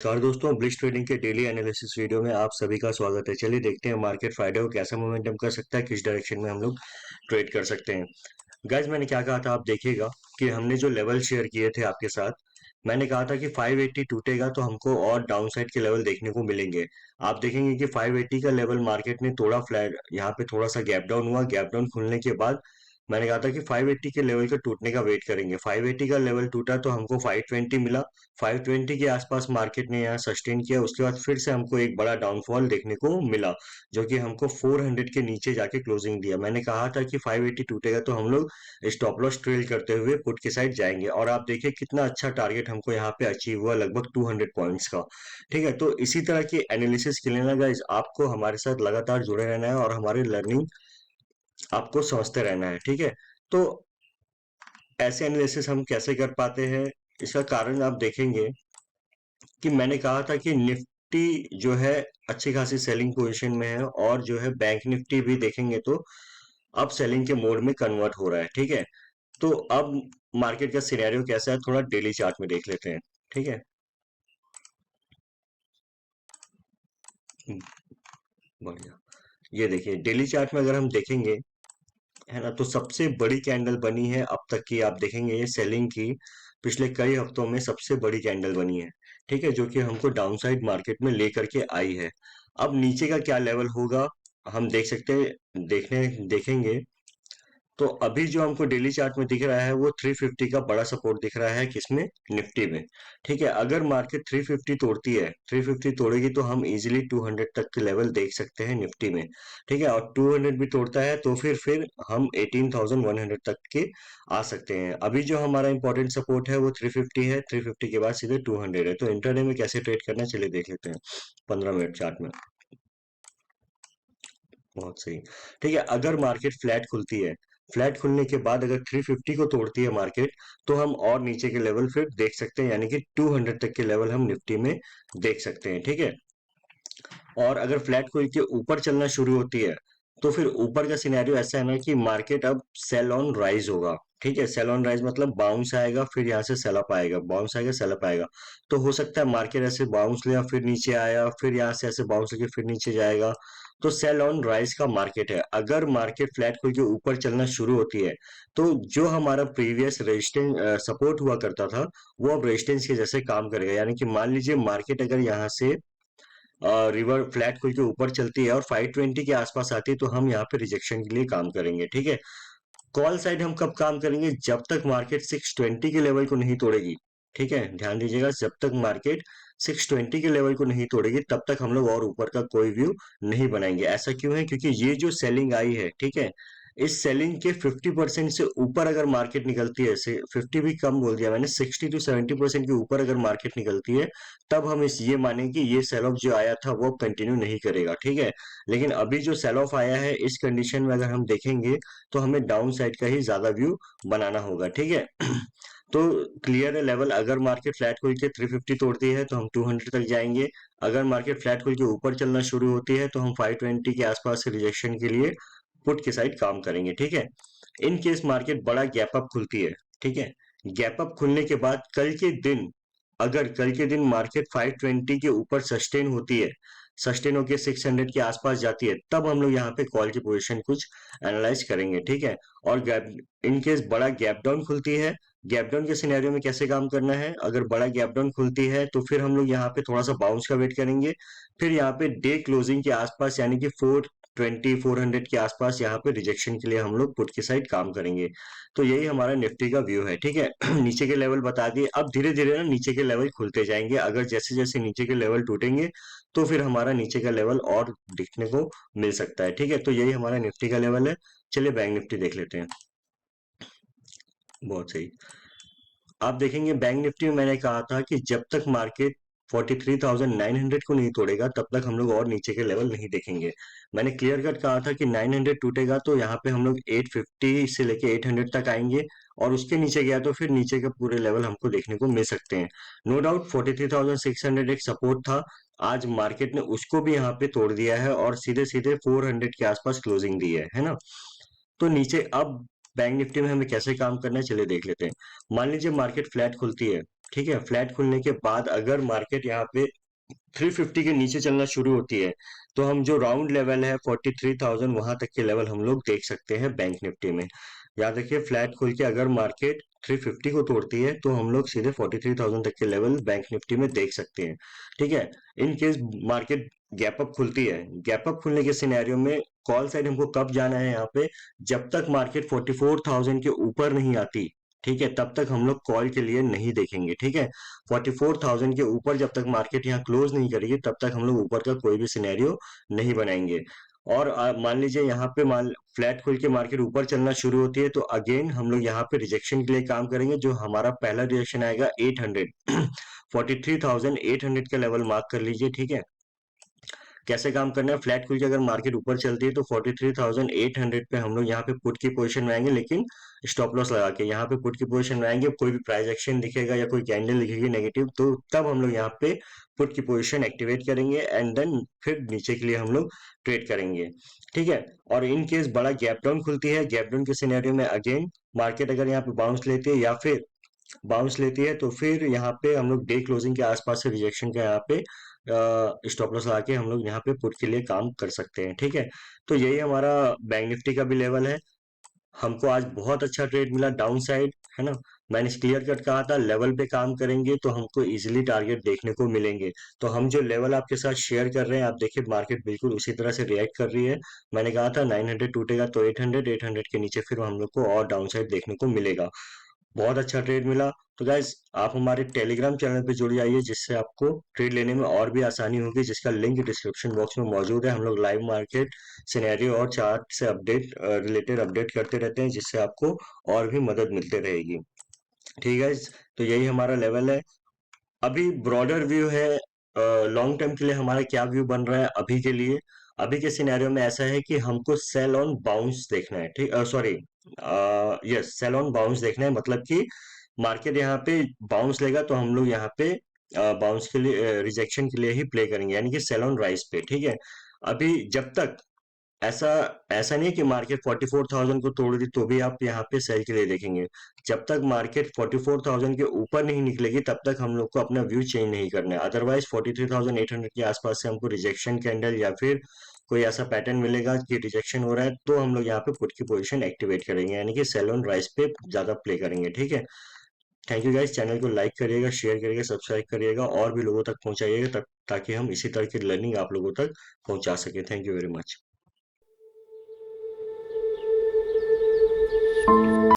नमस्कार दोस्तों, blitz trading के डेली एनालिसिस वीडियो में आप सभी का स्वागत है। चलिए देखते हैं मार्केट फ्राइडे को कैसा मोमेंटम कर सकता है, किस डायरेक्शन में हम लोग ट्रेड कर सकते हैं। गाइज मैंने क्या कहा था, आप देखिएगा कि हमने जो लेवल शेयर किए थे आपके साथ, मैंने कहा था कि 580 टूटेगा तो हमको और डाउन साइड के लेवल देखने को मिलेंगे। आप देखेंगे कि 580 का लेवल मार्केट ने तोड़ा, फ्लैट यहाँ पे थोड़ा सा गैप डाउन हुआ। गैप डाउन खुलने के बाद मैंने कहा था कि 580 के लेवल के टूटने का वेट करेंगे। 580 का लेवल टूटा तो हमको 520 मिला। 520 के आसपास मार्केट ने यहाँ सस्टेन किया। उसके बाद फिर से हमको एक बड़ा डाउनफॉल देखने को मिला, जो कि हमको 400 के नीचे जाके क्लोजिंग दिया। मैंने कहा था कि 580 टूटेगा तो हम लोग स्टॉप लॉस ट्रेल करते हुए पुट के साइड जाएंगे, और आप देखिए कितना अच्छा टारगेट हमको यहाँ पे अचीव हुआ, लगभग 200 पॉइंट्स का। ठीक है, तो इसी तरह की एनालिसिस के लिए ना गाइस, आपको हमारे साथ लगातार जुड़े रहना है और हमारी लर्निंग आपको समझते रहना है। ठीक है, तो ऐसे एनालिसिस हम कैसे कर पाते हैं, इसका कारण आप देखेंगे कि मैंने कहा था कि निफ्टी जो है अच्छी खासी सेलिंग पोजीशन में है, और जो है बैंक निफ्टी भी देखेंगे तो अब सेलिंग के मोड में कन्वर्ट हो रहा है। ठीक है, तो अब मार्केट का सिनेरियो कैसा है, थोड़ा डेली चार्ट में देख लेते हैं। ठीक है, बढ़िया। ये देखिए डेली चार्ट में अगर हम देखेंगे, है ना, तो सबसे बड़ी कैंडल बनी है अब तक की, आप देखेंगे ये सेलिंग की पिछले कई हफ्तों में सबसे बड़ी कैंडल बनी है। ठीक है, जो कि हमको डाउनसाइड मार्केट में लेकर के आई है। अब नीचे का क्या लेवल होगा हम देख सकते हैं, देखेंगे तो अभी जो हमको डेली चार्ट में दिख रहा है वो 350 का बड़ा सपोर्ट दिख रहा है, किसमें, निफ्टी में। ठीक है, अगर मार्केट 350 तोड़ती है, 350 तोड़ेगी तो हम इजीली 200 तक के लेवल देख सकते हैं निफ्टी में। ठीक है, और 200 भी तोड़ता है तो फिर हम 18,100 तक के आ सकते हैं। अभी जो हमारा इंपॉर्टेंट सपोर्ट है वो 350 है, 350 के बाद सीधे 200 है। तो इंटरडे में कैसे ट्रेड करना, चलिए देख लेते हैं 15 मिनट चार्ट में। बहुत सही। ठीक है, अगर मार्केट फ्लैट खुलती है, फ्लैट खुलने के बाद अगर 350 को तोड़ती है मार्केट, तो हम और नीचे के लेवल फिर देख सकते हैं, यानी कि 200 तक के लेवल हम निफ्टी में देख सकते हैं। ठीक है, और अगर फ्लैट खुल के ऊपर चलना शुरू होती है, तो फिर ऊपर का सिनेरियो ऐसा है ना कि मार्केट अब सेल ऑन राइज होगा। ठीक है, सेल ऑन राइज मतलब बाउंस आएगा, फिर यहाँ से सेल अप आएगा, बाउंस आएगा, सेल अप आएगा। तो हो सकता है मार्केट ऐसे बाउंस लिया, फिर नीचे आया, फिर यहाँ से ऐसे बाउंस लेके फिर नीचे जाएगा। तो सेल ऑन राइज का मार्केट है। अगर मार्केट फ्लैट खुल के ऊपर चलना शुरू होती है, तो जो हमारा प्रीवियस रेजिस्टेंस सपोर्ट हुआ करता था, वो अब रेजिस्टेंस के जैसे काम करेगा। यानी कि मान लीजिए मार्केट अगर यहाँ से रिवर फ्लैट खुल के ऊपर चलती है और 520 के आसपास आती है, तो हम यहाँ पे रिजेक्शन के लिए काम करेंगे। ठीक है, कॉल साइड हम कब काम करेंगे, जब तक मार्केट 620 के लेवल को नहीं तोड़ेगी। ठीक है, ध्यान दीजिएगा, जब तक मार्केट 620 के लेवल को नहीं तोड़ेगी तब तक हम लोग और ऊपर का कोई व्यू नहीं बनाएंगे। ऐसा क्यों है, क्योंकि ये जो सेलिंग आई है, ठीक है, इस सेलिंग के 50% से ऊपर अगर मार्केट निकलती है, से 50 भी कम बोल दिया मैंने, 60 to 70% के ऊपर अगर मार्केट निकलती है, तब हम इस ये माने कि ये सेल ऑफ जो आया था वो कंटिन्यू नहीं करेगा। ठीक है, लेकिन अभी जो सेल ऑफ आया है, इस कंडीशन में अगर हम देखेंगे तो हमें डाउन साइड का ही ज्यादा व्यू बनाना होगा। ठीक है, तो क्लियर है लेवल, अगर मार्केट फ्लैट खुल के 350 तोड़ती है तो हम 200 तक जाएंगे। अगर मार्केट फ्लैट खुल के ऊपर चलना शुरू होती है तो हम 520 के आसपास से रिजेक्शन के लिए पुट के साइड काम करेंगे। ठीक है, इन केस मार्केट बड़ा गैप अप खुलती है, ठीक है, गैप अप खुलने के बाद कल के दिन, अगर कल के दिन मार्केट 520 के ऊपर सस्टेन होती है, सस्टेन होकर 600 के आसपास जाती है, तब हम लोग यहाँ पे कॉल की पोजीशन कुछ एनालाइज करेंगे। ठीक है, और गैप, इन केस बड़ा गैप डाउन खुलती है, गैप डाउन के सिनेरियो में कैसे काम करना है, अगर बड़ा गैप डाउन खुलती है तो फिर हम लोग यहाँ पे थोड़ा सा बाउंस का वेट करेंगे। फिर यहाँ पे डे क्लोजिंग के आसपास, यानी कि 420 400 के आसपास यहाँ पे रिजेक्शन के लिए हम लोग पुट के साइड काम करेंगे। तो यही हमारा निफ्टी का व्यू है। ठीक है, नीचे के लेवल बता दिए, अब धीरे धीरे ना नीचे के लेवल खुलते जाएंगे। अगर जैसे जैसे नीचे के लेवल टूटेंगे तो फिर हमारा नीचे का लेवल और दिखने को मिल सकता है। ठीक है, तो यही हमारा निफ्टी का लेवल है। चलिए बैंक निफ्टी देख लेते हैं। बहुत सही। आप देखेंगे बैंक निफ्टी में मैंने कहा था कि जब तक मार्केट 43,900 को नहीं तोड़ेगा तब तक हम लोग और नीचे के लेवल नहीं देखेंगे। मैंने क्लियर कट कहा था कि 900 टूटेगा तो यहाँ पे हम लोग 850 से लेके 800 तक आएंगे, और उसके नीचे गया तो फिर नीचे के पूरे लेवल हमको देखने को मिल सकते हैं। नो डाउट 43,600 एक सपोर्ट था, आज मार्केट ने उसको भी यहाँ पे तोड़ दिया है और सीधे सीधे 400 के आसपास क्लोजिंग दी है ना। तो नीचे अब बैंक निफ्टी में हमें कैसे काम करना है चलिए देख लेते हैं। मान लीजिए मार्केट फ्लैट खुलती है, ठीक है। फ्लैट खुलने के बाद अगर मार्केट यहाँ पे 350 के नीचे चलना शुरू होती है, तो हम जो राउंड लेवल है 43,000 वहां तक के लेवल हम लोग देख सकते हैं बैंक निफ्टी में। याद रखिए फ्लैट खुल के अगर मार्केट 350 को तोड़ती है तो हम लोग सीधे 43,000 तक के लेवल बैंक निफ्टी में देख सकते हैं, ठीक है। In case market gap up खुलती है, गैप अप खुलने के सिनेरियो में कॉल साइड हमको कब जाना है यहाँ पे, जब तक मार्केट 44,000 के ऊपर नहीं आती, ठीक है, तब तक हम लोग कॉल के लिए नहीं देखेंगे, ठीक है। 44,000 के ऊपर जब तक मार्केट यहाँ क्लोज नहीं करेगी तब तक हम लोग ऊपर का कोई भी सिनेरियो नहीं बनाएंगे। और मान लीजिए यहाँ पे मान फ्लैट खुल के मार्केट ऊपर चलना शुरू होती है तो अगेन हम लोग यहाँ पे रिजेक्शन के लिए काम करेंगे। जो हमारा पहला रिजेक्शन आएगा 800, 43,800 का लेवल मार्क कर लीजिए, ठीक है। कैसे काम करना है, फ्लैट खुल के अगर मार्केट ऊपर चलती है तो 43,800 पे हम लोग यहाँ पे पुट की पोजीशन में आएंगे, लेकिन स्टॉप लॉस लगा के यहाँ पे पुट की पोजीशन में आएंगे। कोई भी प्राइस एक्शन दिखेगा या कोई कैंडल दिखेगी नेगेटिव तो तब हम लोग यहाँ पे पुट की पोजीशन एक्टिवेट करेंगे एंड देन फिर नीचे के लिए हम लोग ट्रेड करेंगे, ठीक है। और इन केस बड़ा गैप डाउन खुलती है, गैप डाउन के सिनेरियो में अगेन मार्केट अगर यहाँ पे बाउंस लेती है या फिर बाउंस लेती है तो फिर यहाँ पे हम लोग डे क्लोजिंग के आसपास से रिजेक्शन का यहाँ पे स्टॉप लॉस लगा के हम लोग यहाँ पे पुट के लिए काम कर सकते हैं, ठीक है। तो यही हमारा बैंक निफ्टी का भी लेवल है। हमको आज बहुत अच्छा ट्रेड मिला डाउन साइड, है ना। मैंने क्लियर कट कहा था लेवल पे काम करेंगे तो हमको इजीली टारगेट देखने को मिलेंगे। तो हम जो लेवल आपके साथ शेयर कर रहे हैं, आप देखिए मार्केट बिल्कुल उसी तरह से रिएक्ट कर रही है। मैंने कहा था 900 टूटेगा तो 800, 800 के नीचे फिर हम लोग को और डाउन साइड देखने को मिलेगा। बहुत अच्छा ट्रेड मिला। तो गाइज आप हमारे टेलीग्राम चैनल पे जुड़ जाइए जिससे आपको ट्रेड लेने में और भी आसानी होगी, जिसका लिंक डिस्क्रिप्शन बॉक्स में मौजूद है। हम लोग लाइव मार्केट सिनेरियो और चार्ट से अपडेट रिलेटेड अपडेट करते रहते हैं जिससे आपको और भी मदद मिलते रहेगी, ठीक है। तो यही हमारा लेवल है। अभी ब्रॉडर व्यू है, लॉन्ग टर्म के लिए हमारा क्या व्यू बन रहा है अभी के लिए। अभी के सिनेरियो में ऐसा है कि हमको सेल ऑन बाउंस देखना है, ठीक, sorry, yes, sell on bounce देखना है। मतलब कि मार्केट यहाँ पे बाउंस लेगा तो हम लोग यहाँ पे बाउंस के लिए रिजेक्शन के लिए ही प्ले करेंगे, यानी कि सेल ऑन राइज पे, ठीक है। अभी जब तक ऐसा ऐसा नहीं है कि मार्केट 44,000 को तोड़ दी तो भी आप यहाँ पे सेल के लिए देखेंगे। जब तक मार्केट 44,000 के ऊपर नहीं निकलेगी तब तक हम लोग को अपना व्यू चेंज नहीं करना है। अदरवाइज 43,800 के आसपास से हमको रिजेक्शन कैंडल या फिर कोई ऐसा पैटर्न मिलेगा कि रिजेक्शन हो रहा है तो हम लोग यहाँ पे पुट की पोजीशन एक्टिवेट करेंगे, यानी कि सेल ऑन राइज पे ज्यादा प्ले करेंगे, ठीक है। थैंक यू गाइस, चैनल को लाइक करिएगा, शेयर करिएगा, सब्सक्राइब करिएगा और भी लोगों तक पहुंचाइएगा ताकि हम इसी तरह की लर्निंग आप लोगों तक पहुंचा सके। Thank you very much.